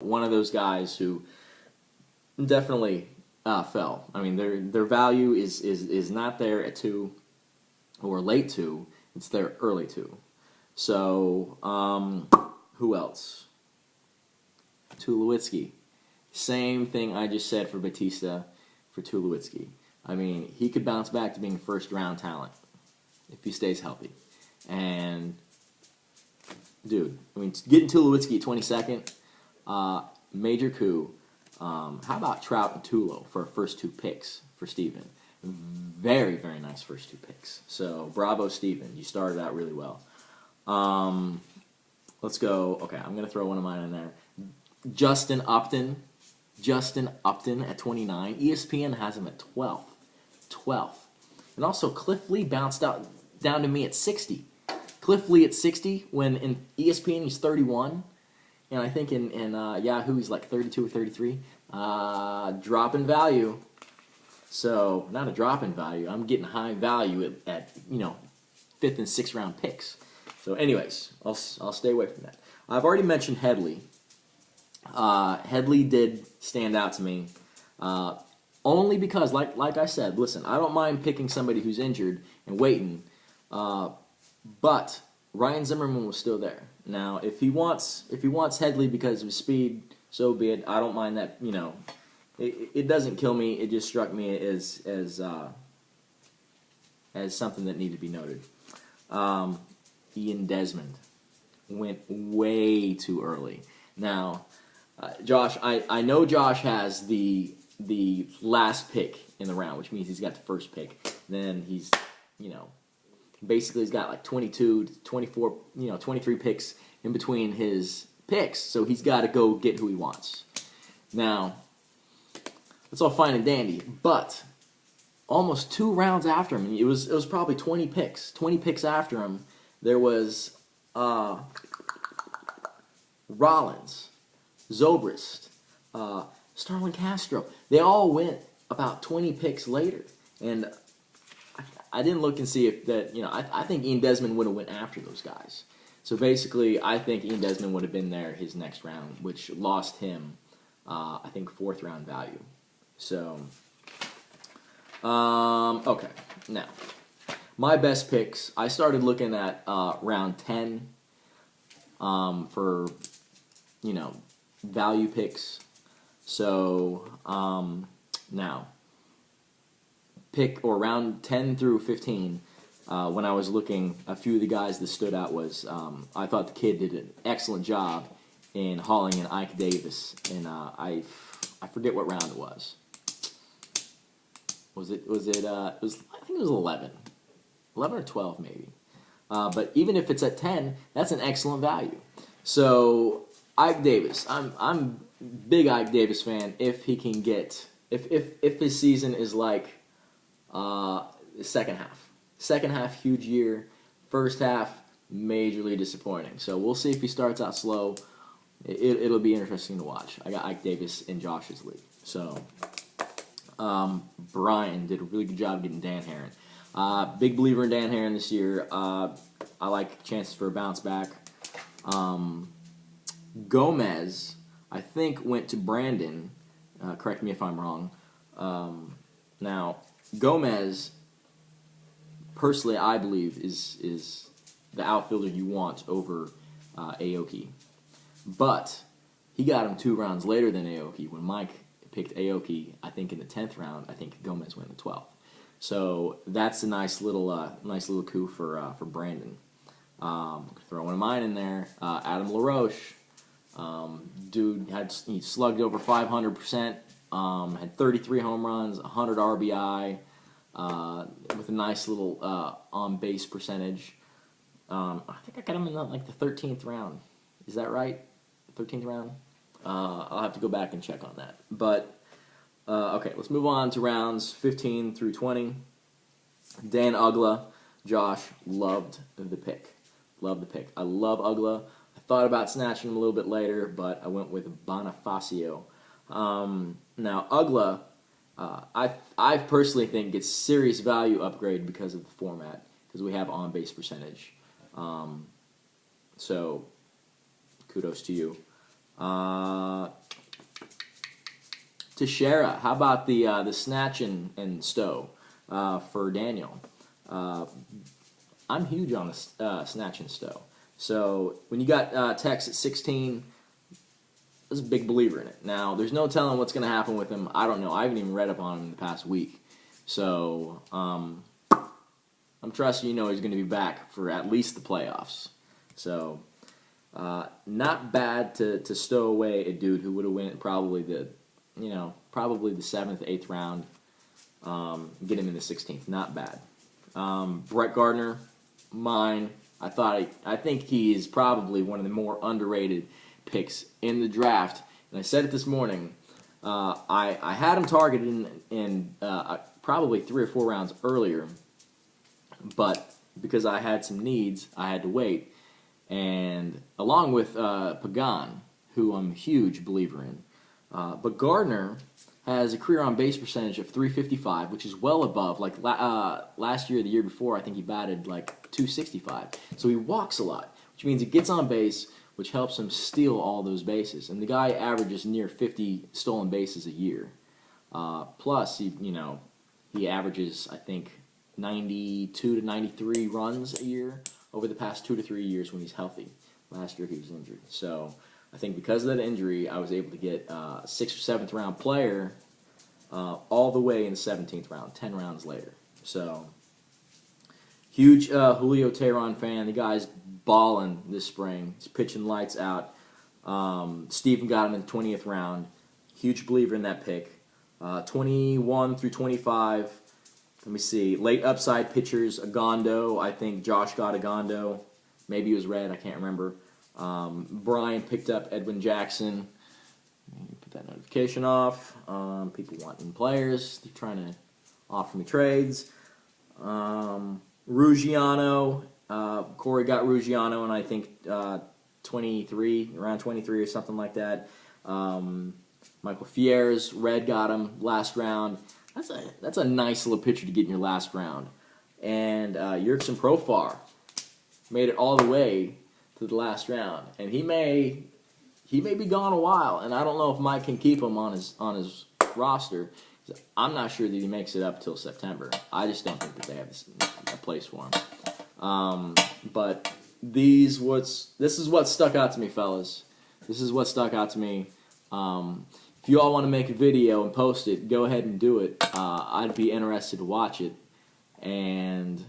One of those guys who definitely fell. I mean, their value is not there at 2 or late 2. It's there early 2. So, who else? Tulowitzki. Same thing I just said for Batista for Tulowitzki. I mean, he could bounce back to being a first-round talent if he stays healthy. And, dude, I mean, getting Tulowitzki at 22nd, major coup. How about Trout and Tulo for first 2 picks for Steven? Very, very nice first 2 picks. So, bravo, Steven. You started out really well. Let's go. Okay, I'm going to throw one of mine in there. Justin Upton. Justin Upton at 29. ESPN has him at 12th. 12th. And also, Cliff Lee bounced out down to me at 60. Cliff Lee at 60 when in ESPN he's 31. And I think in Yahoo he's like 32 or 33. Drop in value. So, not a drop in value. I'm getting high value at 5th and 6th round picks. So, anyways, I'll stay away from that. I've already mentioned Headley. Headley did stand out to me. Only because, like I said, listen, I don't mind picking somebody who's injured and waiting. But Ryan Zimmerman was still there. Now, if he wants Headley because of his speed, so be it. I don't mind that. It doesn't kill me. It just struck me as something that needed to be noted. Ian Desmond went way too early. Now, Josh, I know Josh has the last pick in the round, which means he's got the first pick. Then he's, basically he's got like 22 to 24, 23 picks in between his picks, so he's got to go get who he wants. Now, that's all fine and dandy, but almost 2 rounds after him, it was probably 20 picks. 20 picks after him, there was Rollins, Zobrist, Starlin Castro. They all went about 20 picks later, and I didn't look and see if that, I think Ian Desmond would have went after those guys. So basically, I think Ian Desmond would have been there his next round, which lost him, I think, 4th round value. So, okay. Now, my best picks, I started looking at round 10 for, value picks. So, now, pick or round 10 through 15, when I was looking, a few of the guys that stood out was I thought the kid did an excellent job in hauling in Ike Davis, and I forget what round it was. I think it was 11 or 12 maybe. But even if it's at 10, that's an excellent value. So Ike Davis, I'm big Ike Davis fan. If he can get, if his season is like second half huge year, first half majorly disappointing. So we'll see if he starts out slow. It'll be interesting to watch. I got Ike Davis in Josh's league. So Brian did a really good job getting Dan Herron. Big believer in Dan Herron this year. I like chances for a bounce back. Gomez, I think, went to Brandon. Correct me if I'm wrong. Now, Gomez, personally, I believe, is the outfielder you want over Aoki. But he got him 2 rounds later than Aoki. When Mike picked Aoki, I think in the 10th round, I think Gomez went in the 12th. So that's a nice little coup for Brandon. Throw one of mine in there. Adam LaRoche, dude he slugged over 500%. Had 33 home runs, 100 RBI, with a nice little on-base percentage. I think I got him in the 13th round. Is that right? 13th round? I'll have to go back and check on that. But, okay, let's move on to rounds 15 through 20. Dan Uggla, Josh, loved the pick. Loved the pick. I love Uggla. I thought about snatching him a little bit later, but I went with Bonifacio. Now, Uggla, I personally think gets serious value upgrade because of the format, because we have on-base percentage. So, kudos to you. Teixeira, how about the snatch and stow for Daniel? I'm huge on the snatch and stow. So when you got Tex at 16, I was a big believer in it. Now, there's no telling what's going to happen with him. I don't know. I haven't even read up on him in the past week. So I'm trusting he's going to be back for at least the playoffs. So not bad to stow away a dude who would have went probably the 7th, 8th round. Get him in the 16th. Not bad. Brett Gardner, mine. I think he is probably one of the more underrated picks in the draft. And I said it this morning. I had him targeted in probably 3 or 4 rounds earlier, but because I had some needs, I had to wait. And along with Pagan, who I'm a huge believer in, but Gardner has a career on base percentage of .355, which is well above. Like last year, or the year before, I think he batted like .265. So he walks a lot, which means he gets on base, which helps him steal all those bases. And the guy averages near 50 stolen bases a year. Plus, he averages, I think, 92 to 93 runs a year over the past 2 to 3 years when he's healthy. Last year he was injured. So I think because of that injury, I was able to get a 6th or 7th round player all the way in the 17th round, 10 rounds later. So huge Julio Teheran fan. The guy's balling this spring. He's pitching lights out. Steven got him in the 20th round. Huge believer in that pick. 21 through 25. Let me see. Late upside pitchers, Agondo. I think Josh got Agondo. Maybe it was red. I can't remember. Brian picked up Edwin Jackson. Put that notification off. People wanting players. They're trying to offer me trades. Ruggiano. Corey got Ruggiano, and I think 23, around 23 or something like that. Michael Fier's, red got him last round. That's a nice little pitcher to get in your last round. And Yerkson Profar made it all the way to the last round, and he may be gone a while, and I don't know if Mike can keep him on his roster. I'm not sure that he makes it up till September. I just don't think that they have a place for him. But this is what stuck out to me, fellas. This is what stuck out to me. If you all want to make a video and post it, go ahead and do it. I'd be interested to watch it. And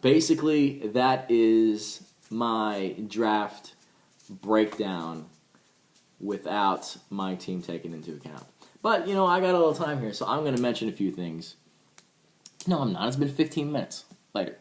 basically, that is my draft breakdown without my team taken into account. But, I got a little time here, so I'm going to mention a few things. No, I'm not. It's been 15 minutes. Later.